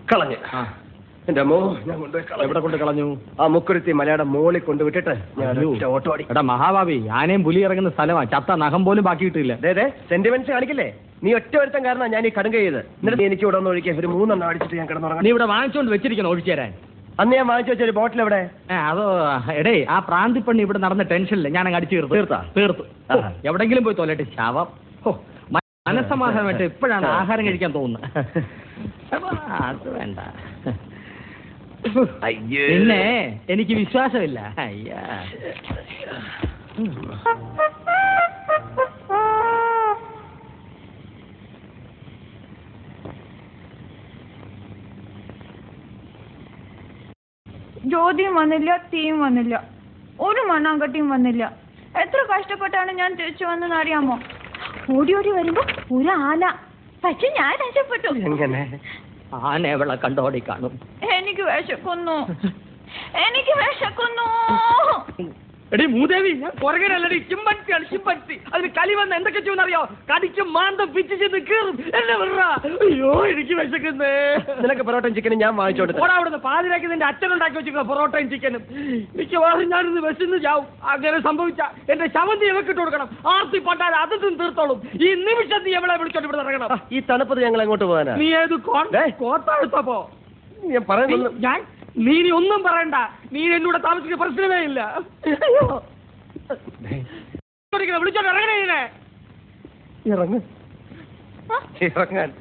കളഞ്ഞു. എന്റെ അമ്മോ, ഞാൻ കൊണ്ടുപോയി. എവിടെ കൊണ്ട് കളഞ്ഞു? ആ മുക്കുരുത്തി മലയുടെ മോളിൽ കൊണ്ടുവിട്ടിട്ട് ഞാൻ ഓട്ടോടി. എടാ മഹാഭാവി, ആനയും പുലി ഇറങ്ങുന്ന സ്ഥലമാണ്. ചത്ത നഖം പോലും ബാക്കി കിട്ടില്ല. അതെ, സെന്റിമെന്റ്സ് കാണിക്കില്ലേ? നീ ഒറ്റ ഒരുത്തം കാരണം ഞാൻ ഈ കടുങ്ക ചെയ്ത്. എന്നിട്ട് എനിക്ക് ഇവിടെ ഒന്ന് ഒഴിക്കുക. ഒരു 3 എണ്ണം അടിച്ചിട്ട് ഞാൻ കിടന്നുറങ്ങാം. നീ ഇവിടെ വാങ്ങിച്ചോണ്ട് വെച്ചിരിക്കണം ഒഴിച്ചു തരാൻ. അന്ന് ഞാൻ വാങ്ങിച്ചു വെച്ചൊരു ബോട്ടിൽ എവിടെ? അതോ എടേ, ആ പ്രാന്തിപ്പണ്ണി ഇവിടെ നടന്ന ടെൻഷനില്ല ഞാൻ അങ്ങ് അടിച്ചു തീർത്തു. എവിടെങ്കിലും പോയി തോലട്ടെ ശവം. മനസ്സമാധാനമായിട്ട് ഇപ്പോഴാണ് ആഹാരം കഴിക്കാൻ തോന്നുന്നത്. അത് വേണ്ട. പിന്നെ എനിക്ക് വിശ്വാസമില്ല. അയ്യാ, ജ്യോതിയും വന്നില്ല, തീയും വന്നില്ല, ഒരു മണ്ണാങ്കട്ടിയും വന്നില്ല. എത്ര കഷ്ടപ്പെട്ടാണ് ഞാൻ തിരിച്ചു വന്നെന്ന് അറിയാമോ? ഓടി ഓടി വരുമ്പോ ഒരു ആന. പക്ഷെ ഞാൻ രക്ഷപ്പെട്ടു. എങ്ങനെ? ആന എവളെ കണ്ടോടി കാണും. എനിക്ക് വിശക്കുന്നു. എടി മൂദേവി, ഞാൻ പുറകെയല്ലടി, ചിമ്പൻസിയാണ് ചിമ്പൻസി. അതിന് കളി വന്ന എന്തൊക്കെ ചെയ്യുന്നറിയോ? കടിക്കും മാന്തം പിച്ചു ചെന്ന് കീറും. എന്നെ വിടറാ. അയ്യോ, എനിക്ക് വിശക്കുന്നേ. നിനക്ക് പൊറോട്ടയും ചിക്കനും ഞാൻ വാങ്ങിച്ചോട്ടെ. അവിടുന്ന് പാതിരാക്കി നിന്റെ അച്ഛനുണ്ടാക്കി വെച്ചിരിക്കുന്ന പൊറോട്ടയും ചിക്കനും. എനിക്ക് വേറെ ഞാനിന്ന് വിശന്ന് ചാവും. അങ്ങനെ സംഭവിച്ച എന്റെ ശവന്തി എവക്കിട്ട് കൊടുക്കണം. ആർത്തി പട്ടാൽ അതിൽ തീർത്തോളും. ഈ നിമിഷം നീ എവിടെ വിളിച്ചോട്ട് ഇവിടെ ഇറങ്ങണം. ഈ തണുപ്പത് ഞങ്ങൾ എങ്ങോട്ട് പോകാനാ? നീ ഏത് കോത്താഴ്ത്തപ്പോ? ഞാൻ പറയുന്നത് നീ ഒന്നും പറയണ്ട. നീ എന്നോട് താമസിക്കുന്ന പ്രശ്നമേ ഇല്ല. വിളിച്ചോണ്ട് ഇറങ്ങണേ. ഇറങ്ങാൻ